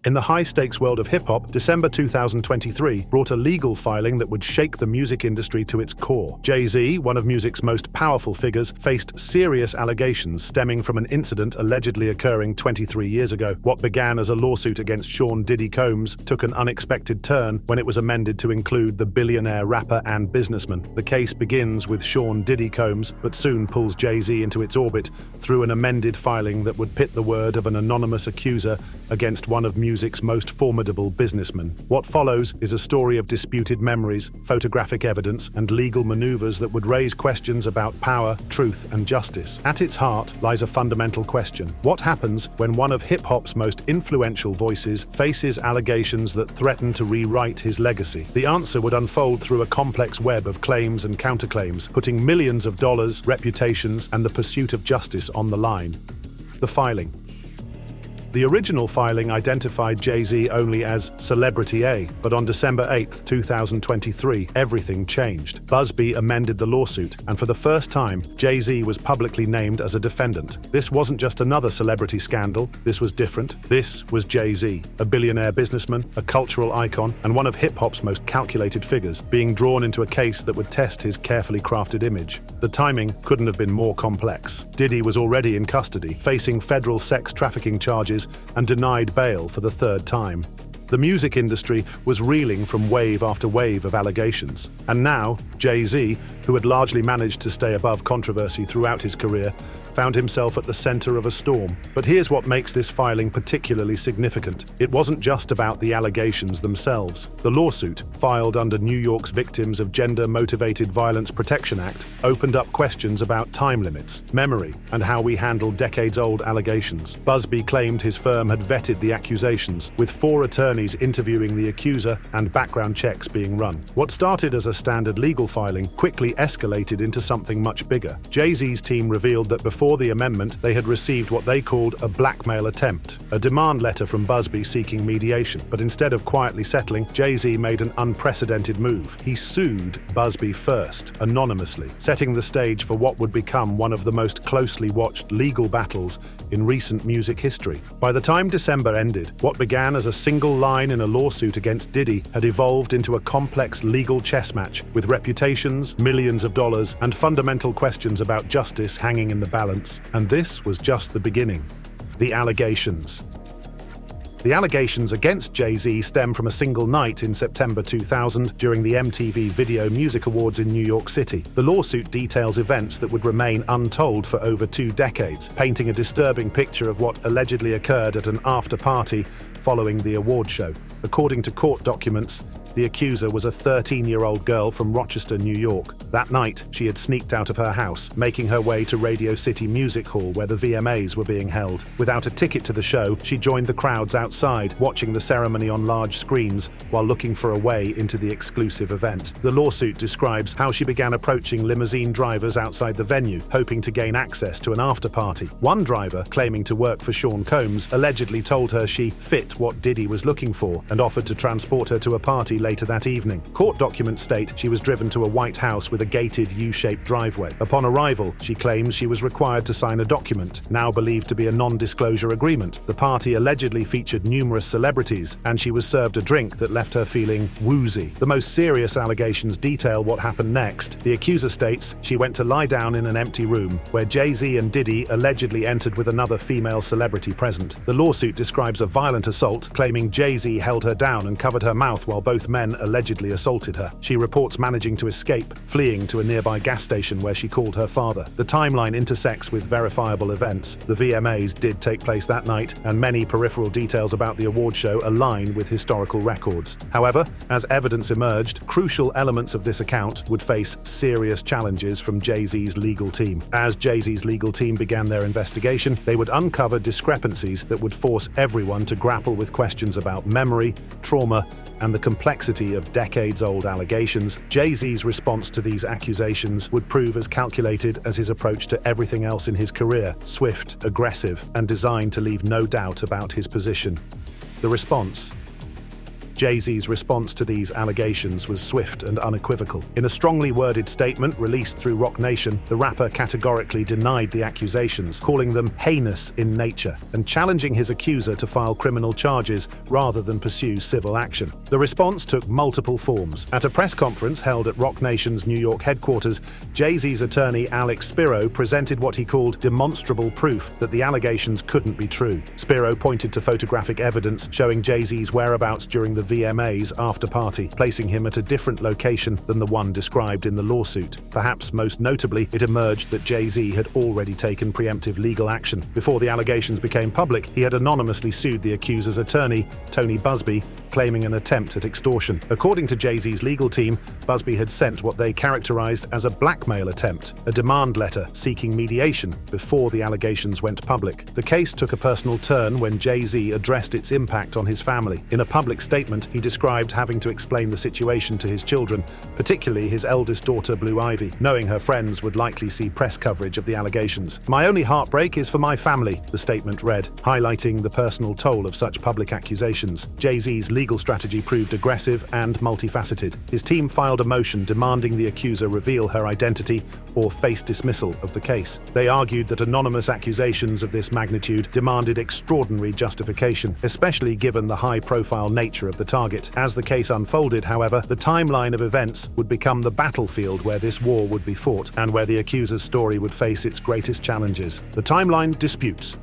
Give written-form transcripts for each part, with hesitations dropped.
In the high-stakes world of hip-hop, December 2023 brought a legal filing that would shake the music industry to its core. Jay-Z, one of music's most powerful figures, faced serious allegations stemming from an incident allegedly occurring 23 years ago. What began as a lawsuit against Sean Diddy Combs took an unexpected turn when it was amended to include the billionaire rapper and businessman. The case begins with Sean Diddy Combs, but soon pulls Jay-Z into its orbit through an amended filing that would pit the word of an anonymous accuser against one of music's most formidable businessmen. What follows is a story of disputed memories, photographic evidence, and legal maneuvers that would raise questions about power, truth, and justice. At its heart lies a fundamental question. What happens when one of hip-hop's most influential voices faces allegations that threaten to rewrite his legacy? The answer would unfold through a complex web of claims and counterclaims, putting millions of dollars, reputations, and the pursuit of justice on the line. The filing. The original filing identified Jay-Z only as Celebrity A, but on December 8, 2023, everything changed. Busby amended the lawsuit, and for the first time, Jay-Z was publicly named as a defendant. This wasn't just another celebrity scandal, this was different. This was Jay-Z, a billionaire businessman, a cultural icon, and one of hip-hop's most calculated figures, being drawn into a case that would test his carefully crafted image. The timing couldn't have been more complex. Diddy was already in custody, facing federal sex trafficking charges and denied bail for the third time. The music industry was reeling from wave after wave of allegations. And now, Jay-Z, who had largely managed to stay above controversy throughout his career, found himself at the center of a storm. But here's what makes this filing particularly significant. It wasn't just about the allegations themselves. The lawsuit, filed under New York's Victims of Gender-Motivated Violence Protection Act, opened up questions about time limits, memory, and how we handle decades-old allegations. Busby claimed his firm had vetted the accusations, with 4 attorneys interviewing the accuser and background checks being run. What started as a standard legal filing quickly escalated into something much bigger. Jay-Z's team revealed that before the amendment, they had received what they called a blackmail attempt, a demand letter from Busby seeking mediation. But instead of quietly settling, Jay-Z made an unprecedented move. He sued Busby first, anonymously, setting the stage for what would become one of the most closely watched legal battles in recent music history. By the time December ended, what began as a single line in a lawsuit against Diddy had evolved into a complex legal chess match with reputations, millions of dollars, and fundamental questions about justice hanging in the balance. And this was just the beginning. The allegations. The allegations against Jay-Z stem from a single night in September 2000 during the MTV Video Music Awards in New York City. The lawsuit details events that would remain untold for over 2 decades, painting a disturbing picture of what allegedly occurred at an after-party following the award show. According to court documents, the accuser was a 13-year-old girl from Rochester, New York. That night, she had sneaked out of her house, making her way to Radio City Music Hall where the VMAs were being held. Without a ticket to the show, she joined the crowds outside, watching the ceremony on large screens while looking for a way into the exclusive event. The lawsuit describes how she began approaching limousine drivers outside the venue, hoping to gain access to an after-party. One driver, claiming to work for Sean Combs, allegedly told her she fit what Diddy was looking for and offered to transport her to a party later that evening. Court documents state she was driven to a white house with a gated U-shaped driveway. Upon arrival, she claims she was required to sign a document, now believed to be a non-disclosure agreement. The party allegedly featured numerous celebrities, and she was served a drink that left her feeling woozy. The most serious allegations detail what happened next. The accuser states she went to lie down in an empty room, where Jay-Z and Diddy allegedly entered with another female celebrity present. The lawsuit describes a violent assault, claiming Jay-Z held her down and covered her mouth while both men allegedly assaulted her. She reports managing to escape, fleeing to a nearby gas station where she called her father. The timeline intersects with verifiable events. The VMAs did take place that night, and many peripheral details about the award show align with historical records. However, as evidence emerged, crucial elements of this account would face serious challenges from Jay-Z's legal team. As Jay-Z's legal team began their investigation, they would uncover discrepancies that would force everyone to grapple with questions about memory, trauma, and the complexity of decades-old allegations. Jay-Z's response to these accusations would prove as calculated as his approach to everything else in his career, swift, aggressive, and designed to leave no doubt about his position. The response: Jay-Z's response to these allegations was swift and unequivocal. In a strongly worded statement released through Roc Nation, the rapper categorically denied the accusations, calling them heinous in nature, and challenging his accuser to file criminal charges rather than pursue civil action. The response took multiple forms. At a press conference held at Roc Nation's New York headquarters, Jay-Z's attorney Alex Spiro presented what he called demonstrable proof that the allegations couldn't be true. Spiro pointed to photographic evidence showing Jay-Z's whereabouts during the VMA's after-party, placing him at a different location than the one described in the lawsuit. Perhaps most notably, it emerged that Jay-Z had already taken preemptive legal action. Before the allegations became public, he had anonymously sued the accuser's attorney, Tony Busby, claiming an attempt at extortion. According to Jay-Z's legal team, Busby had sent what they characterized as a blackmail attempt, a demand letter seeking mediation before the allegations went public. The case took a personal turn when Jay-Z addressed its impact on his family. In a public statement, he described having to explain the situation to his children, particularly his eldest daughter, Blue Ivy, knowing her friends would likely see press coverage of the allegations. "My only heartbreak is for my family," the statement read, highlighting the personal toll of such public accusations. Jay-Z's legal strategy proved aggressive and multifaceted. His team filed a motion demanding the accuser reveal her identity or face dismissal of the case. They argued that anonymous accusations of this magnitude demanded extraordinary justification, especially given the high-profile nature of the target. As the case unfolded, however, the timeline of events would become the battlefield where this war would be fought and where the accuser's story would face its greatest challenges. The timeline disputes.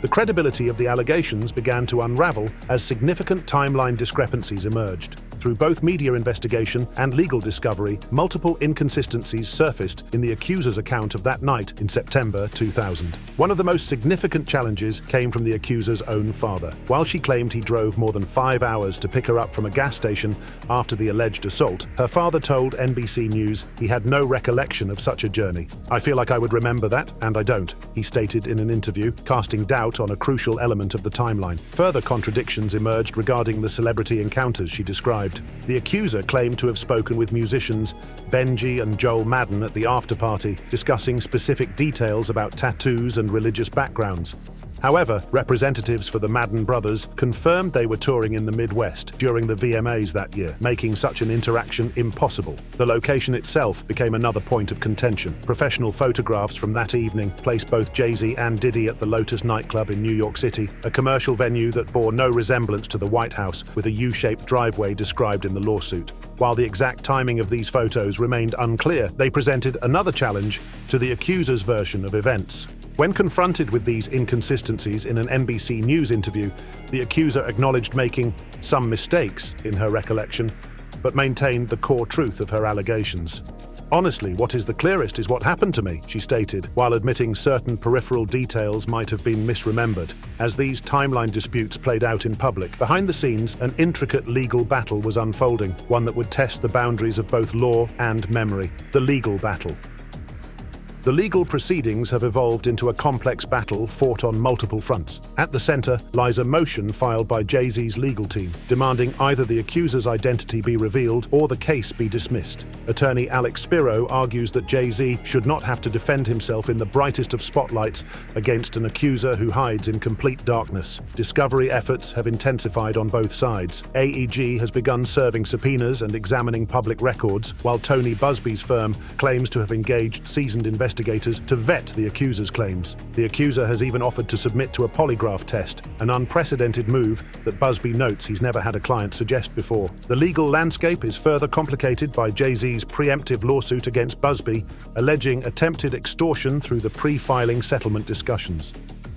The credibility of the allegations began to unravel as significant timeline discrepancies emerged. Through both media investigation and legal discovery, multiple inconsistencies surfaced in the accuser's account of that night in September 2000. One of the most significant challenges came from the accuser's own father. While she claimed he drove more than 5 hours to pick her up from a gas station after the alleged assault, her father told NBC News he had no recollection of such a journey. "I feel like I would remember that, and I don't," he stated in an interview, casting doubt on a crucial element of the timeline. Further contradictions emerged regarding the celebrity encounters she described. The accuser claimed to have spoken with musicians Benji and Joel Madden at the after-party, discussing specific details about tattoos and religious backgrounds. However, representatives for the Madden brothers confirmed they were touring in the Midwest during the VMAs that year, making such an interaction impossible. The location itself became another point of contention. Professional photographs from that evening placed both Jay-Z and Diddy at the Lotus nightclub in New York City, a commercial venue that bore no resemblance to the White House, with a U-shaped driveway described in the lawsuit. While the exact timing of these photos remained unclear, they presented another challenge to the accuser's version of events. When confronted with these inconsistencies in an NBC News interview, the accuser acknowledged making some mistakes in her recollection, but maintained the core truth of her allegations. "Honestly, what is the clearest is what happened to me," she stated, while admitting certain peripheral details might have been misremembered. As these timeline disputes played out in public, behind the scenes, an intricate legal battle was unfolding, one that would test the boundaries of both law and memory. The legal battle. The legal proceedings have evolved into a complex battle fought on multiple fronts. At the center lies a motion filed by Jay-Z's legal team, demanding either the accuser's identity be revealed or the case be dismissed. Attorney Alex Spiro argues that Jay-Z should not have to defend himself in the brightest of spotlights against an accuser who hides in complete darkness. Discovery efforts have intensified on both sides. AEG has begun serving subpoenas and examining public records, while Tony Busby's firm claims to have engaged seasoned investigators to vet the accuser's claims. The accuser has even offered to submit to a polygraph test, an unprecedented move that Busby notes he's never had a client suggest before. The legal landscape is further complicated by Jay-Z's preemptive lawsuit against Busby, alleging attempted extortion through the pre-filing settlement discussions.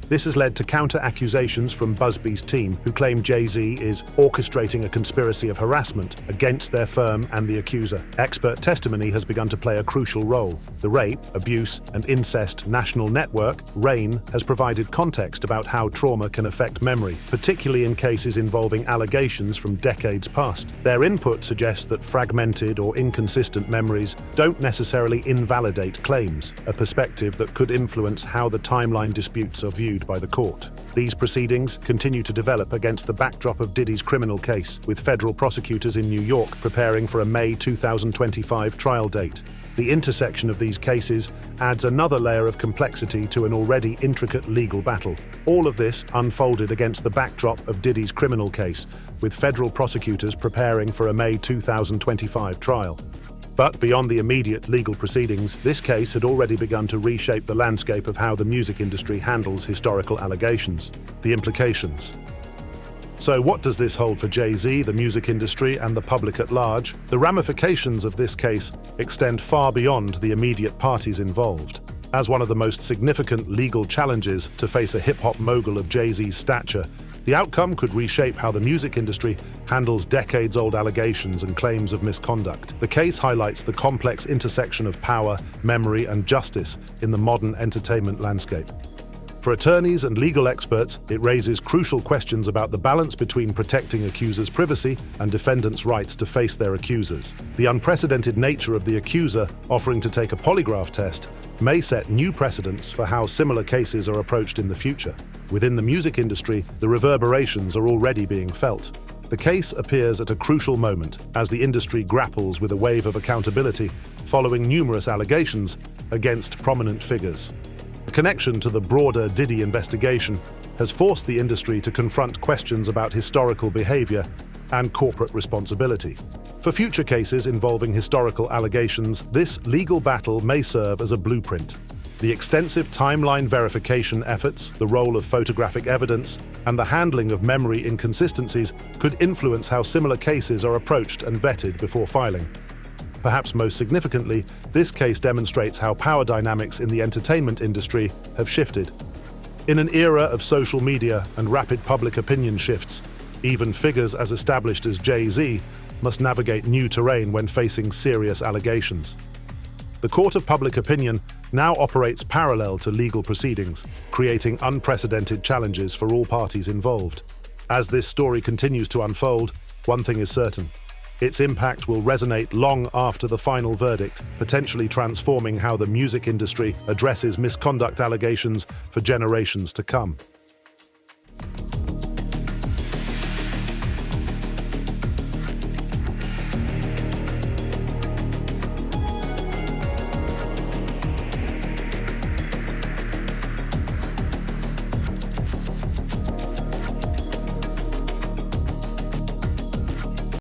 This has led to counter-accusations from Busby's team, who claim Jay-Z is orchestrating a conspiracy of harassment against their firm and the accuser. Expert testimony has begun to play a crucial role. The Rape, Abuse, and Incest National Network, RAIN, has provided context about how trauma can affect memory, particularly in cases involving allegations from decades past. Their input suggests that fragmented or inconsistent memories don't necessarily invalidate claims, a perspective that could influence how the timeline disputes are viewed. reviewed by the court. These proceedings continue to develop against the backdrop of Diddy's criminal case, with federal prosecutors in New York preparing for a May 2025 trial date. The intersection of these cases adds another layer of complexity to an already intricate legal battle. All of this unfolded against the backdrop of Diddy's criminal case, with federal prosecutors preparing for a May 2025 trial. But beyond the immediate legal proceedings, this case had already begun to reshape the landscape of how the music industry handles historical allegations. The implications. So what does this hold for Jay-Z, the music industry, and the public at large? The ramifications of this case extend far beyond the immediate parties involved. As one of the most significant legal challenges to face a hip-hop mogul of Jay-Z's stature, the outcome could reshape how the music industry handles decades-old allegations and claims of misconduct. The case highlights the complex intersection of power, memory, and justice in the modern entertainment landscape. For attorneys and legal experts, it raises crucial questions about the balance between protecting accusers' privacy and defendants' rights to face their accusers. The unprecedented nature of the accuser offering to take a polygraph test may set new precedents for how similar cases are approached in the future. Within the music industry, the reverberations are already being felt. The case appears at a crucial moment as the industry grapples with a wave of accountability following numerous allegations against prominent figures. The connection to the broader Diddy investigation has forced the industry to confront questions about historical behavior and corporate responsibility. For future cases involving historical allegations, this legal battle may serve as a blueprint. The extensive timeline verification efforts, the role of photographic evidence, and the handling of memory inconsistencies could influence how similar cases are approached and vetted before filing. Perhaps most significantly, this case demonstrates how power dynamics in the entertainment industry have shifted. In an era of social media and rapid public opinion shifts, even figures as established as Jay-Z must navigate new terrain when facing serious allegations. The court of public opinion now operates parallel to legal proceedings, creating unprecedented challenges for all parties involved. As this story continues to unfold, one thing is certain: its impact will resonate long after the final verdict, potentially transforming how the music industry addresses misconduct allegations for generations to come.